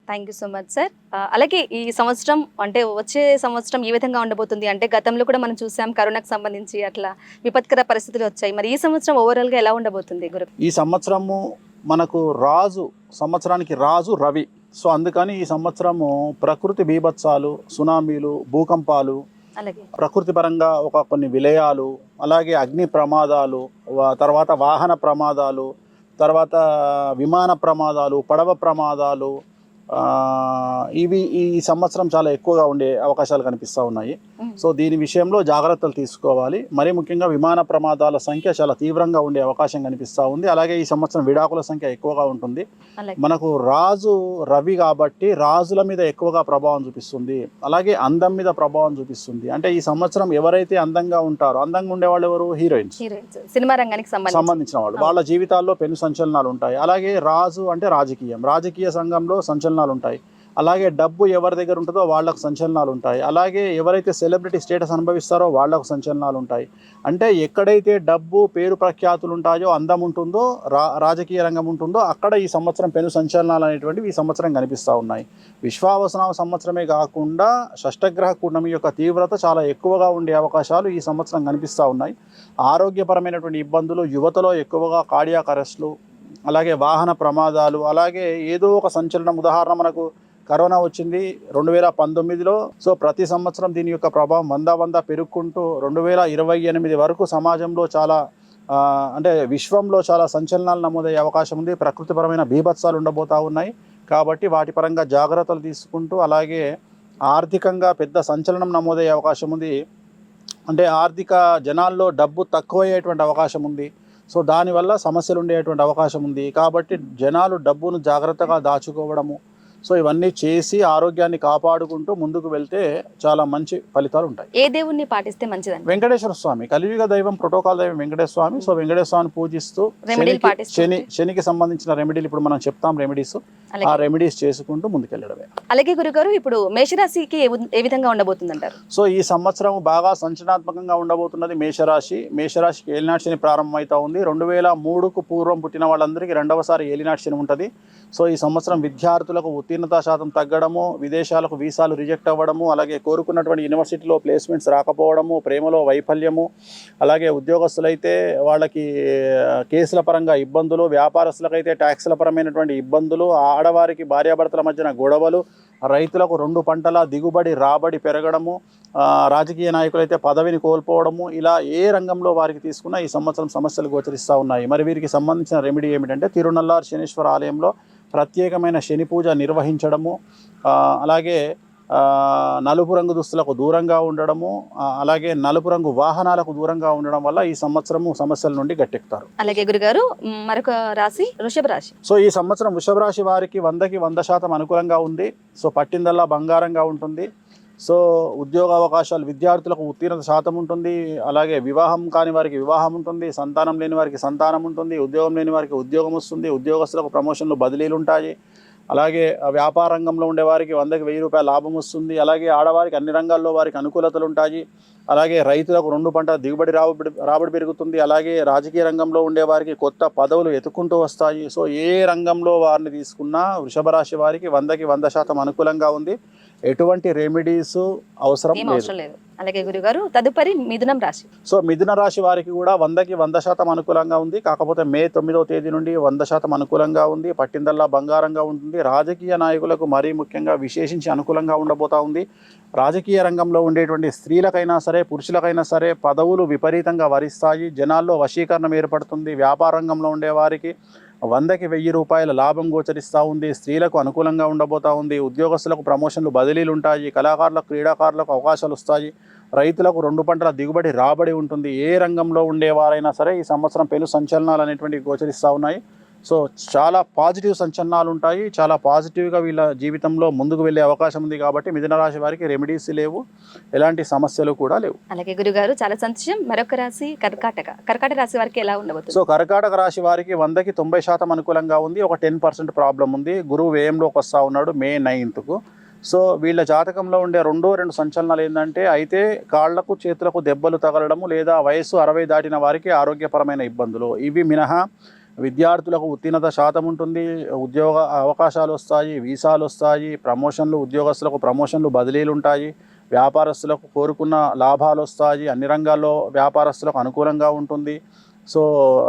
Thank you so much sir. అలాగే ఈ సంవత్సరం అంటే వచ్చే సంవత్సరం ఏ విధంగా ఉండబోతుంది అంటే గతంలో కూడా మనం చూసాం కరోనాకు సంబంధించి అట్లా విపత్కర పరిస్థితులు వచ్చాయి. మరి ఈ సంవత్సరం ఓవరాల్గా ఎలా ఉండబోతుంది గురు? ఈ సంవత్సరము మనకు సంవత్సరానికి రాజు రవి. సో అందుకని ఈ సంవత్సరము ప్రకృతి బీభత్సాలు, సునామీలు, భూకంపాలు, అలాగే ప్రకృతి పరంగా కొన్ని విలయాలు, అలాగే అగ్ని ప్రమాదాలు, తర్వాత వాహన ప్రమాదాలు, తర్వాత విమాన ప్రమాదాలు, పడవ ప్రమాదాలు, ఇవి ఈ సంవత్సరం చాలా ఎక్కువగా ఉండే అవకాశాలు కనిపిస్తూ ఉన్నాయి. సో దీని విషయంలో జాగ్రత్తలు తీసుకోవాలి. మరీ ముఖ్యంగా విమాన ప్రమాదాల సంఖ్య చాలా తీవ్రంగా ఉండే అవకాశం కనిపిస్తూ ఉంది. అలాగే ఈ సంవత్సరం విడాకుల సంఖ్య ఎక్కువగా ఉంటుంది. మనకు రాజు రవి కాబట్టి రాజుల మీద ఎక్కువగా ప్రభావం చూపిస్తుంది, అలాగే అందం మీద ప్రభావం చూపిస్తుంది. అంటే ఈ సంవత్సరం ఎవరైతే అందంగా ఉంటారో, అందంగా ఉండేవాళ్ళు ఎవరు? హీరోయిన్స్, సినిమా రంగానికి సంబంధించిన వాళ్ళు. వాళ్ళ జీవితాల్లో పెను సంచలనాలు ఉంటాయి. అలాగే రాజు అంటే రాజకీయ సంఘంలో సంచలనాలు ఉంటాయి. అలాగే డబ్బు ఎవరి దగ్గర ఉంటుందో వాళ్లకు సంచలనాలు ఉంటాయి. అలాగే ఎవరైతే సెలబ్రిటీ స్టేటస్ అనుభవిస్తారో వాళ్లకు సంచలనాలు ఉంటాయి. అంటే ఎక్కడైతే డబ్బు, పేరు, ప్రఖ్యాతులు ఉంటాయో, అందం ఉంటుందో, రాజకీయ రంగం ఉంటుందో అక్కడ ఈ సంవత్సరం పెను సంచలనాలు అనేటువంటివి ఈ సంవత్సరం కనిపిస్తూ ఉన్నాయి. విశ్వావసనామ సంవత్సరమే కాకుండా షష్టగ్రహ కూటమి యొక్క తీవ్రత చాలా ఎక్కువగా ఉండే అవకాశాలు ఈ సంవత్సరం కనిపిస్తూ ఉన్నాయి. ఆరోగ్యపరమైనటువంటి ఇబ్బందులు, యువతలో ఎక్కువగా కార్డియాక్ అరెస్టులు, అలాగే వాహన ప్రమాదాలు, అలాగే ఏదో ఒక సంచలనం. ఉదాహరణ మనకు కరోనా వచ్చింది 2019లో. సో ప్రతి సంవత్సరం దీని యొక్క ప్రభావం వంద పెరుగుకుంటూ 2028 వరకు సమాజంలో చాలా అంటే విశ్వంలో చాలా సంచలనాలు నమోదయ్యే అవకాశం ఉంది. ప్రకృతిపరమైన బీభత్సాలు ఉండబోతూ ఉన్నాయి. కాబట్టి వాటి పరంగా జాగ్రత్తలు తీసుకుంటూ, అలాగే ఆర్థికంగా పెద్ద సంచలనం నమోదయ్యే అవకాశం ఉంది. అంటే ఆర్థిక జనాల్లో డబ్బు తక్కువయ్యేటువంటి అవకాశం ఉంది. సో దానివల్ల సమస్యలు ఉండేటువంటి అవకాశం ఉంది. కాబట్టి జనాలు డబ్బును జాగ్రత్తగా దాచుకోవడము, సో ఇవన్నీ చేసి ఆరోగ్యాన్ని కాపాడుకుంటూ ముందుకు వెళ్తే చాలా మంచి ఫలితాలు ఉంటాయి. ఏ దేవుణ్ణి పాటిస్తే మంచిదండి? వెంకటేశ్వర స్వామి, కలియుగ దైవం, ప్రోటోకాల్ దైవం వెంకటేశ్వర స్వామి. సో వెంకటేశ్వర స్వామిని పూజిస్తూ శనికి సంబంధించిన రెమెడీలు ఇప్పుడు మనం చెప్తాం. రెమెడీస్, ఆ రెమెడీస్ చేసుకుంటూ ముందుకెళ్ళడమే. అలాగే గురుగారు, ఇప్పుడు మేషరాశికి ఏ విధంగా ఉండబోతుంది అంటారు? సో ఈ సంవత్సరం బాగా సంచలనాత్మకంగా ఉండబోతున్నది మేషరాశి. మేషరాశికి ఏలినాటి శని ప్రారంభమవుతా ఉంది. 2003కు పూర్వం పుట్టిన వాళ్ళందరికీ రెండవసారి ఏలినాటి శని ఉంటుంది. సో ఈ సంవత్సరం విద్యార్థులకు ఉత్తీర్ణతా శాతం తగ్గడము, విదేశాలకు వీసాలు రిజెక్ట్ అవ్వడము, అలాగే కోరుకున్నటువంటి యూనివర్సిటీలో ప్లేస్మెంట్స్ రాకపోవడము, ప్రేమలో వైఫల్యము, అలాగే ఉద్యోగస్తులైతే వాళ్ళకి కేసుల పరంగా ఇబ్బందులు, వ్యాపారస్తులకైతే ట్యాక్సుల పరమైనటువంటి ఇబ్బందులు, ఆడవారికి భార్యాభర్తల మధ్యన గొడవలు, రైతులకు 2 పంటల దిగుబడి రాబడి పెరగడము, రాజకీయ నాయకులైతే పదవిని కోల్పోవడము, ఇలా ఏ రంగంలో వారికి తీసుకున్నా ఈ సంవత్సరం సమస్యలు గోచరిస్తూ ఉన్నాయి. మరి వీరికి సంబంధించిన రెమెడీ ఏమిటంటే తిరునల్లార్ శనీశ్వర ఆలయంలో ప్రత్యేకమైన శని పూజ నిర్వహించడము, అలాగే నలుపు రంగు దుస్తులకు దూరంగా ఉండడము, అలాగే నలుపు రంగు వాహనాలకు దూరంగా ఉండడం వల్ల ఈ సంవత్సరము సమస్యల నుండి గట్టెక్కుతారు. అలాగే గురుగారు, మరొక రాశి వృషభ రాశి. సో ఈ సంవత్సరం వృషభ రాశి వారికి 100% అనుకూలంగా ఉంది. సో పట్టిందల్లా బంగారంగా ఉంటుంది. సో ఉద్యోగ అవకాశాలు, విద్యార్థులకు ఉత్తీర్ణత శాతం ఉంటుంది. అలాగే వివాహం కాని వారికి వివాహం ఉంటుంది, సంతానం లేని వారికి సంతానం ఉంటుంది, ఉద్యోగం లేని వారికి ఉద్యోగం వస్తుంది, ఉద్యోగస్తులకు ప్రమోషన్లు, బదిలీలు ఉంటాయి. అలాగే వ్యాపార రంగంలో ఉండేవారికి 100కి 1000 రూపాయల లాభం వస్తుంది. అలాగే ఆడవారికి అన్ని రంగాల్లో వారికి అనుకూలతలు ఉంటాయి. అలాగే రైతులకు 2 పంటల దిగుబడి రాబడి పెరుగుతుంది. అలాగే రాజకీయ రంగంలో ఉండేవారికి కొత్త పదవులు ఎత్తుకుంటూ వస్తాయి. సో ఏ రంగంలో వారిని తీసుకున్నా వృషభ రాశి వారికి 100% అనుకూలంగా ఉంది. ఎటువంటి రెమెడీస్ అవసరం లేదు. అలాగే గురుగారు, తదుపరి మిథునం రాశి. సో మిథున రాశి వారికి కూడా 100% అనుకూలంగా ఉంది. కాకపోతే మే 9వ తేదీ నుండి 100% అనుకూలంగా ఉంది. పట్టిందల్లా బంగారంగా ఉంటుంది. రాజకీయ నాయకులకు మరీ ముఖ్యంగా విశేషించి అనుకూలంగా ఉండబోతా ఉంది. రాజకీయ రంగంలో ఉండేటువంటి స్త్రీలకైనా సరే, పురుషులకైనా సరే పదవులు విపరీతంగా వరిస్తాయి. జనాల్లో వశీకరణం ఏర్పడుతుంది. వ్యాపార రంగంలో ఉండేవారికి 100కి 1000 రూపాయల లాభం గోచరిస్తూ ఉంది. స్త్రీలకు అనుకూలంగా ఉండబోతూ ఉంది. ఉద్యోగస్తులకు ప్రమోషన్లు, బదిలీలు ఉంటాయి. కళాకారులకు, క్రీడాకారులకు అవకాశాలు వస్తాయి. రైతులకు 2 పంటల దిగుబడి రాబడి ఉంటుంది. ఏ రంగంలో ఉండేవారైనా సరే ఈ సంవత్సరం పెను సంచలనాలు అనేటువంటివి గోచరిస్తూ ఉన్నాయి. సో చాలా పాజిటివ్ సంచలనాలు ఉంటాయి. చాలా పాజిటివ్గా వీళ్ళ జీవితంలో ముందుకు వెళ్ళే అవకాశం ఉంది. కాబట్టి మిథున రాశి వారికి రెమెడీస్ లేవు, ఎలాంటి సమస్యలు కూడా లేవు. అలాగే గురుగారు, చాలా సంతోషం. మరొక రాశి కర్కాటక రాశి వారికి ఎలా ఉండబోతుంది? సో కర్కాటక రాశి వారికి 100కి 90% అనుకూలంగా ఉంది. ఒక 10% ప్రాబ్లం ఉంది. గురువు వ్యయంలోకి వస్తూ ఉన్నాడు మే 9కు. సో వీళ్ళ జాతకంలో ఉండే 2 సంచలనాలు ఏంటంటే, అయితే కాళ్లకు చేతులకు దెబ్బలు తగలడము, లేదా వయసు 60 దాటిన వారికి ఆరోగ్యపరమైన ఇబ్బందులు. ఇవి మినహా విద్యార్థులకు ఉత్తీర్ణత శాతం ఉంటుంది, ఉద్యోగ అవకాశాలు వస్తాయి, వీసాలు వస్తాయి, ప్రమోషన్లు, ఉద్యోగస్తులకు ప్రమోషన్లు, బదిలీలు ఉంటాయి, వ్యాపారస్తులకు కోరుకున్న లాభాలు వస్తాయి, అన్ని రంగాల్లో వ్యాపారస్తులకు అనుకూలంగా ఉంటుంది. సో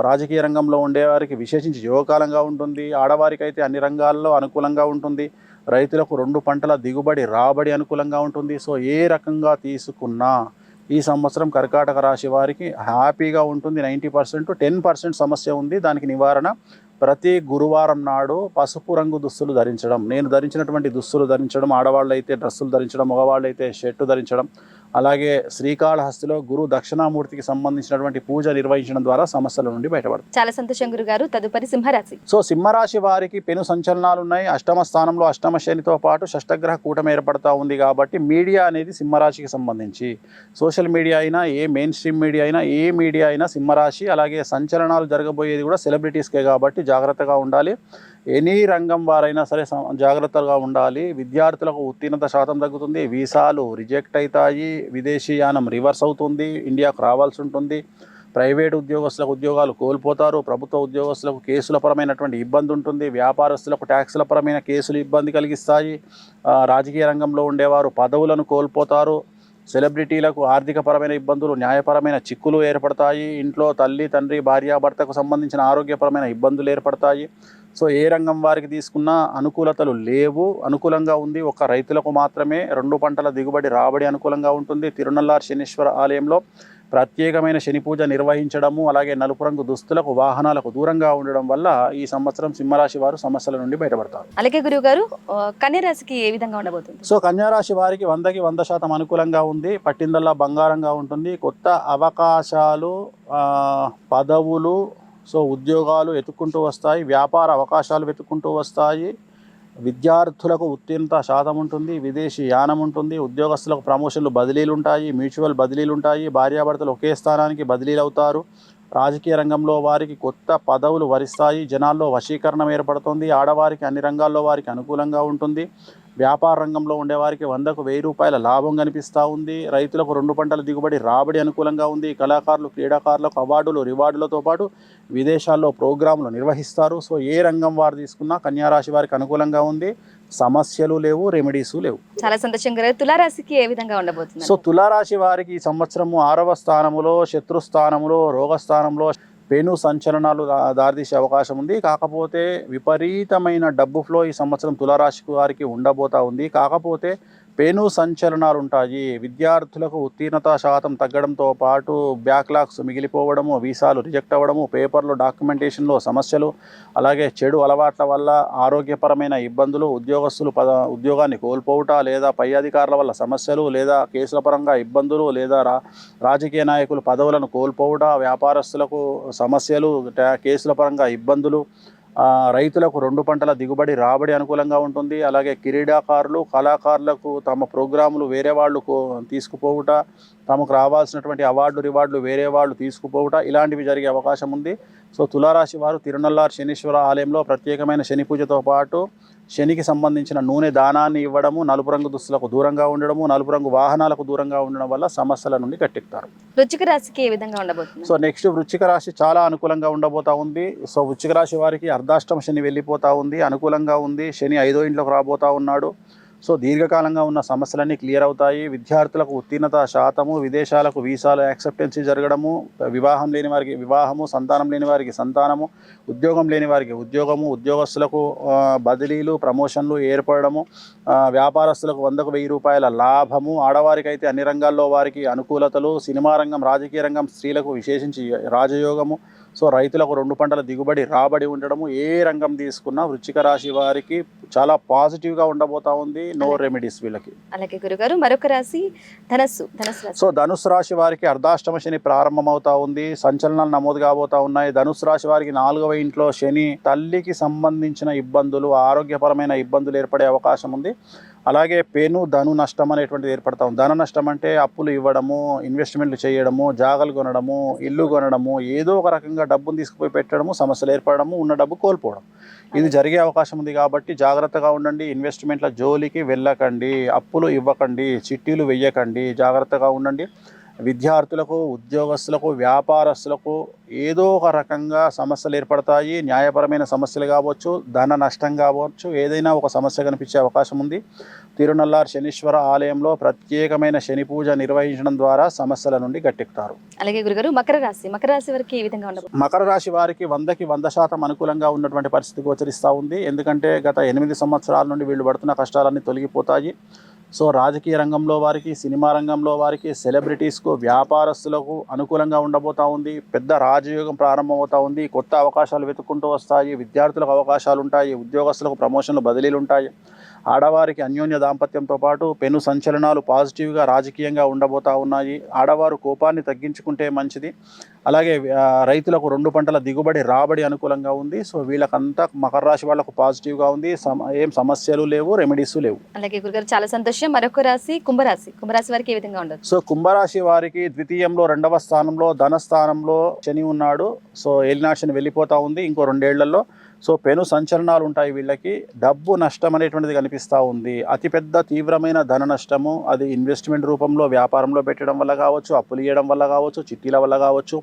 రాజకీయ రంగంలో ఉండేవారికి విశేషించి యోగకాలంగా ఉంటుంది, ఆడవారికి అయితే అన్ని రంగాల్లో అనుకూలంగా ఉంటుంది, రైతులకు 2 పంటల దిగుబడి రాబడి అనుకూలంగా ఉంటుంది. సో ఏ రకంగా తీసుకున్నా ఈ సంవత్సరం కర్కాటక రాశి వారికి హ్యాపీగా ఉంటుంది. 90%, 10% సమస్య ఉంది. దానికి నివారణ ప్రతి గురువారం నాడు పసుపు రంగు దుస్తులు ధరించడం, నేను ధరించినటువంటి దుస్తులు ధరించడం, ఆడవాళ్ళు అయితే డ్రెస్సులు ధరించడం, మగవాళ్ళు అయితే షర్టు ధరించడం, అలాగే శ్రీకాళహస్తిలో గురు దక్షిణామూర్తికి సంబంధించినటువంటి పూజ నిర్వహించడం ద్వారా సమస్యల నుండి బయటపడతారు. చాలా సంతోషం గురుగారు. తదుపరి సింహరాశి. సో సింహరాశి వారికి పెను సంచలనాలు ఉన్నాయి. అష్టమ స్థానంలో అష్టమ శనితో పాటు షష్టగ్రహ కూటమి ఏర్పడతా ఉంది కాబట్టి మీడియా అనేది సింహరాశికి సంబంధించి సోషల్ మీడియా అయినా, ఏ మెయిన్ స్ట్రీమ్ మీడియా అయినా, ఏ మీడియా అయినా సింహరాశి. అలాగే సంచలనాలు జరగబోయేది కూడా సెలబ్రిటీస్కే కాబట్టి జాగ్రత్తగా ఉండాలి. ఎనీ రంగం వారైనా సరే జాగ్రత్తగా ఉండాలి. విద్యార్థులకు ఉత్తీర్ణత శాతం తగ్గుతుంది, వీసాలు రిజెక్ట్ అవుతాయి, విదేశీయానం రివర్స్ అవుతుంది, ఇండియాకు రావాల్సి ఉంటుంది, ప్రైవేట్ ఉద్యోగస్తులకు ఉద్యోగాలు కోల్పోతారు, ప్రభుత్వ ఉద్యోగస్తులకు కేసుల పరమైనటువంటి ఇబ్బంది ఉంటుంది, వ్యాపారస్తులకు ట్యాక్సుల పరమైన కేసులు ఇబ్బంది కలిగిస్తాయి, రాజకీయ రంగంలో ఉండేవారు పదవులను కోల్పోతారు, సెలబ్రిటీలకు ఆర్థికపరమైన ఇబ్బందులు, న్యాయపరమైన చిక్కులు ఏర్పడతాయి, ఇంట్లో తల్లి, తండ్రి, భార్యాభర్తకు సంబంధించిన ఆరోగ్యపరమైన ఇబ్బందులు ఏర్పడతాయి. సో ఏ రంగం వారికి తీసుకున్నా అనుకూలతలు లేవు. అనుకూలంగా ఉంది ఒక రైతులకు మాత్రమే. 2 పంటల దిగుబడి రాబడి అనుకూలంగా ఉంటుంది. తిరునల్లార్ శనీశ్వర ఆలయంలో ప్రత్యేకమైన శని పూజ నిర్వహించడము, అలాగే నలుపు రంగు దుస్తులకు, వాహనాలకు దూరంగా ఉండడం వల్ల ఈ సంవత్సరం సింహరాశి వారు సమస్యల నుండి బయటపడతారు. అలాగే గురుగారు, కన్య రాశికి ఏ విధంగా ఉండబోతుంది? సో కన్యారాశి వారికి 100కి 100% అనుకూలంగా ఉంది. పట్టిందల్లా బంగారంగా ఉంటుంది. కొత్త అవకాశాలు, పదవులు, సో ఉద్యోగాలు వెతుక్కుంటూ వస్తాయి, వ్యాపార అవకాశాలు వెతుక్కుంటూ వస్తాయి, విద్యార్థులకు ఉత్తీర్ణత శాతం ఉంటుంది, విదేశీ యానం ఉంటుంది, ఉద్యోగస్తులకు ప్రమోషన్లు, బదిలీలు ఉంటాయి, మ్యూచువల్ బదిలీలు ఉంటాయి, భార్యాభర్తలు ఒకే స్థానానికి బదిలీలు అవుతారు, రాజకీయ రంగంలో వారికి కొత్త పదవులు వరిస్తాయి, జనాల్లో వశీకరణం ఏర్పడుతుంది, ఆడవారికి అన్ని రంగాల్లో వారికి అనుకూలంగా ఉంటుంది, వ్యాపార రంగంలో ఉండేవారికి 100కు 1000 రూపాయల లాభం కనిపిస్తూ ఉంది, రైతులకు 2 పంటల దిగుబడి రాబడి అనుకూలంగా ఉంది, కళాకారులు, క్రీడాకారులకు అవార్డులు, రివార్డులతో పాటు విదేశాల్లో ప్రోగ్రాములు నిర్వహిస్తారు. సో ఏ రంగం వారు తీసుకున్నా కన్యారాశి వారికి అనుకూలంగా ఉంది. సమస్యలు లేవు, రెమెడీసు లేవు. చాలా సంతోషం గురుగారు. తులారాశికి ఏ విధంగా ఉండబోతుంది? సో తులారాశి వారికి ఈ సంవత్సరము 6వ స్థానంలో, శత్రుస్థానంలో, రోగస్థానంలో పెను సంచలనాలు దారితీసే అవకాశం ఉంది. కాకపోతే విపరీతమైన డబ్బు ఫ్లో ఈ సంవత్సరం తులారాశి వారికి ఉండబోతా ఉంది. కాకపోతే పెను సంచలనాలు ఉంటాయి. విద్యార్థులకు ఉత్తీర్ణత శాతం తగ్గడంతో పాటు బ్యాక్లాగ్స్ మిగిలిపోవడము, వీసాలు రిజెక్ట్ అవ్వడము, పేపర్లో డాక్యుమెంటేషన్లో సమస్యలు, అలాగే చెడు అలవాట్ల వల్ల ఆరోగ్యపరమైన ఇబ్బందులు, ఉద్యోగస్తులు ఉద్యోగాన్ని కోల్పోవుట, లేదా పై అధికారుల వల్ల సమస్యలు, లేదా కేసుల పరంగా ఇబ్బందులు, లేదా రాజకీయ నాయకులు పదవులను కోల్పోవుట, వ్యాపారస్తులకు సమస్యలు, కేసుల పరంగా ఇబ్బందులు, రైతులకు 2 పంటల దిగుబడి రాబడి అనుకూలంగా ఉంటుంది. అలాగే క్రీడాకారులు, కళాకారులకు తమ ప్రోగ్రాములు వేరే వాళ్ళు తీసుకుపోవుట, తమకు రావాల్సినటువంటి అవార్డు, రివార్డులు వేరే వాళ్ళు తీసుకుపోవుట, ఇలాంటివి జరిగే అవకాశం ఉంది. సో తులారాశి వారు తిరునల్లార్ శనీశ్వర ఆలయంలో ప్రత్యేకమైన శని పూజతో పాటు శనికి సంబంధించిన నూనె దానాన్ని ఇవ్వడము, నలుపు రంగు దుస్తులకు దూరంగా ఉండడము, నలుపు రంగు వాహనాలకు దూరంగా ఉండడం వల్ల సమస్యల నుండి గట్టెక్కుతారు. వృశ్చిక రాశికి ఏ విధంగా ఉండబోతుంది? సో నెక్స్ట్ వృశ్చిక రాశి చాలా అనుకూలంగా ఉండబోతా ఉంది. సో వృశ్చిక రాశి వారికి అర్ధాష్టమ శని వెళ్ళిపోతూ ఉంది, అనుకూలంగా ఉంది. శని 5వ ఇంట్లోకి రాబోతూ ఉన్నాడు. సో దీర్ఘకాలంగా ఉన్న సమస్యలన్నీ క్లియర్ అవుతాయి. విద్యార్థులకు ఉత్తీర్ణత శాతము, విదేశాలకు వీసాలు యాక్సెప్టెన్సీ జరగడము, వివాహం లేని వారికి వివాహము, సంతానం లేని వారికి సంతానము, ఉద్యోగం లేని వారికి ఉద్యోగము, ఉద్యోగస్తులకు బదిలీలు, ప్రమోషన్లు ఏర్పడము, వ్యాపారస్తులకు 100కు 1000 రూపాయల లాభము, ఆడవారికి అయితే అన్ని రంగాల్లో వారికి అనుకూలతలు, సినిమా రంగం, రాజకీయ రంగం, స్త్రీలకు విశేషించి రాజయోగము. సో రైతులకు 2 పంటల దిగుబడి రాబడి ఉండడము. ఏ రంగం తీసుకున్నా వృశ్చిక రాశి వారికి చాలా పాజిటివ్గా ఉండబోతా ఉంది. నో రెమెడీస్ వీళ్ళకి. అలాగే గురుగారు, మరొక రాశి ధనస్సు. సో ధనుసు రాశి వారికి అర్ధాష్టమ శని ప్రారంభమవుతా ఉంది. సంచలనాలు నమోదు కాబోతా ఉన్నాయి. ధనుసు రాశి వారికి 4వ ఇంట్లో శని, తల్లికి సంబంధించిన ఇబ్బందులు, ఆరోగ్యపరమైన ఇబ్బందులు ఏర్పడే అవకాశం ఉంది. అలాగే పెను ధను నష్టం అనేటువంటిది ఏర్పడతా ఉంది. ధన నష్టం అంటే అప్పులు ఇవ్వడము, ఇన్వెస్ట్మెంట్లు చేయడము, జాగలు కొనడము, ఇల్లు కొనడము, ఏదో ఒక రకంగా డబ్బును తీసుకుపోయి పెట్టడము, సమస్యలు ఏర్పడము, ఉన్న డబ్బు కోల్పోవడం, ఇది జరిగే అవకాశం ఉంది. కాబట్టి జాగ్రత్తగా ఉండండి. ఇన్వెస్ట్మెంట్ల జోలికి వెళ్ళకండి, అప్పులు ఇవ్వకండి, చిట్టీలు వెయ్యకండి, జాగ్రత్తగా ఉండండి. విద్యార్థులకు, ఉద్యోగస్తులకు, వ్యాపారస్తులకు ఏదో ఒక రకంగా సమస్యలు ఏర్పడతాయి. న్యాయపరమైన సమస్యలు కావచ్చు, ధన నష్టం కావచ్చు, ఏదైనా ఒక సమస్య కనిపించే అవకాశం ఉంది. తిరునల్లార్ శనీశ్వర ఆలయంలో ప్రత్యేకమైన శని పూజ నిర్వహించడం ద్వారా సమస్యల నుండి గట్టెక్కుతారు. అలాగే గురుగారు మకర రాశి వారికి ఏ విధంగా ఉండబోతుంది? మకర రాశి వారికి 100కి 100% అనుకూలంగా ఉన్నటువంటి పరిస్థితి గోచరిస్తూ ఉంది. ఎందుకంటే గత 8 సంవత్సరాల నుండి వీళ్ళు పడుతున్న కష్టాలన్నీ తొలగిపోతాయి. సో రాజకీయ రంగంలో వారికి, సినిమా రంగంలో వారికి, సెలబ్రిటీస్కు, వ్యాపారస్తులకు అనుకూలంగా ఉండబోతూ ఉంది. పెద్ద రాజయోగం ప్రారంభమవుతూ ఉంది. కొత్త అవకాశాలు వెతుక్కుంటూ వస్తాయి. విద్యార్థులకు అవకాశాలు ఉంటాయి. ఉద్యోగస్తులకు ప్రమోషన్లు, బదిలీలు ఉంటాయి. ఆడవారికి అన్యోన్య దాంపత్యంతో పాటు పెను సంచలనాలు పాజిటివ్గా రాజకీయంగా ఉండబోతూ ఉన్నాయి. ఆడవారు కోపాన్ని తగ్గించుకుంటే మంచిది. అలాగే రైతులకు 2 పంటల దిగుబడి, రాబడి అనుకూలంగా ఉంది. సో వీళ్ళకంతా మకర రాశి వాళ్ళకు పాజిటివ్గా ఉంది. ఏం సమస్యలు లేవు, రెమెడీస్ లేవు. అలాగే గురుగారు చాలా సంతోషం. మరొక రాశి కుంభరాశి వారికి ఏ విధంగా ఉండదు? సో కుంభరాశి వారికి ద్వితీయంలో 2వ స్థానంలో ధనస్థానంలో శని ఉన్నాడు. సో ఏలినాటి శని వెళ్ళిపోతూ ఉంది ఇంకో 2 ఏళ్లలో. సో పెను సంచలనాలు ఉంటాయి వీళ్ళకి. డబ్బు నష్టం అనేటువంటిది కనిపిస్తూ ఉంది. అతిపెద్ద తీవ్రమైన ధన నష్టము, అది ఇన్వెస్ట్మెంట్ రూపంలో వ్యాపారంలో పెట్టడం వల్ల కావచ్చు, అప్పులు ఇవ్వడం వల్ల కావచ్చు, చిట్టీల వల్ల కావచ్చు,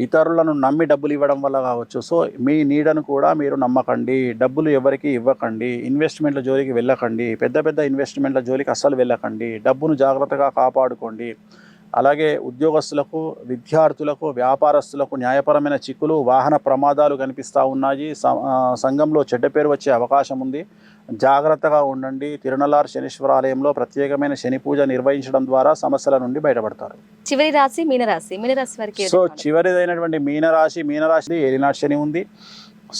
ఇతరులను నమ్మి డబ్బులు ఇవ్వడం వల్ల కావచ్చు. సో మీ నీడను కూడా మీరు నమ్మకండి. డబ్బులు ఎవరికి ఇవ్వకండి. ఇన్వెస్ట్మెంట్ల జోలికి వెళ్ళకండి. పెద్ద ఇన్వెస్ట్మెంట్ల జోలికి అస్సలు వెళ్ళకండి. డబ్బును జాగ్రత్తగా కాపాడుకోండి. అలాగే ఉద్యోగస్తులకు, విద్యార్థులకు, వ్యాపారస్తులకు న్యాయపరమైన చిక్కులు, వాహన ప్రమాదాలు కనిపిస్తూ ఉన్నాయి. సంఘంలో చెడ్డ పేరు వచ్చే అవకాశం ఉంది. జాగ్రత్తగా ఉండండి. తిరునల్లార్ శనీశ్వర ఆలయంలో ప్రత్యేకమైన శని పూజ నిర్వహించడం ద్వారా సమస్యల నుండి బయటపడతారు. చివరి రాశి మీనరాశి వారికి సో చివరిదైనటువంటి మీనరాశి ఏలినాటి శని ఉంది.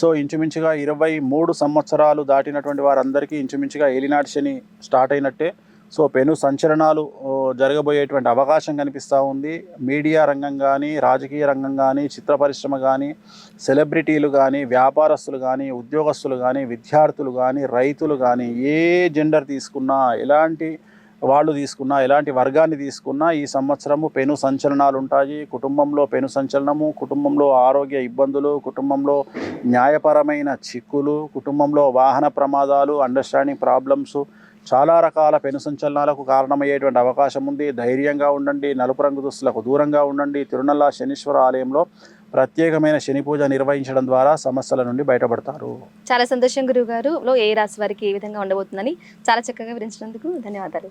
సో ఇంచుమించుగా 23 సంవత్సరాలు దాటినటువంటి వారందరికీ ఇంచుమించుగా ఏలినాటి శని స్టార్ట్ అయినట్టే. సో పెను సంచలనాలు జరగబోయేటువంటి అవకాశం కనిపిస్తూ ఉంది. మీడియా రంగం కానీ, రాజకీయ రంగం కానీ, చిత్ర పరిశ్రమ కానీ, సెలబ్రిటీలు కానీ, వ్యాపారస్తులు కానీ, ఉద్యోగస్తులు కానీ, విద్యార్థులు కానీ, రైతులు కానీ, ఏ జెండర్ తీసుకున్నా, ఎలాంటి వాళ్ళు తీసుకున్నా, ఎలాంటి వర్గాన్ని తీసుకున్నా ఈ సంవత్సరము పెను సంచలనాలు ఉంటాయి. కుటుంబంలో పెను సంచలనము, కుటుంబంలో ఆరోగ్య ఇబ్బందులు, కుటుంబంలో న్యాయపరమైన చిక్కులు, కుటుంబంలో వాహన ప్రమాదాలు, అండర్స్టాండింగ్ ప్రాబ్లమ్స్, చాలా రకాల పెను సంచలనాలకు కారణమయ్యేటువంటి అవకాశం ఉంది. ధైర్యంగా ఉండండి. నలుపు రంగు దుస్తులకు దూరంగా ఉండండి. తిరునల్లార్ శనీశ్వర ఆలయంలో ప్రత్యేకమైన శని పూజ నిర్వహించడం ద్వారా సమస్యల నుండి బయటపడతారు. చాలా సంతోషం గురువు గారు. ఏ రాశి వారికి ఏ విధంగా ఉండబోతుందని చాలా చక్కగా వివరించినందుకు ధన్యవాదాలు.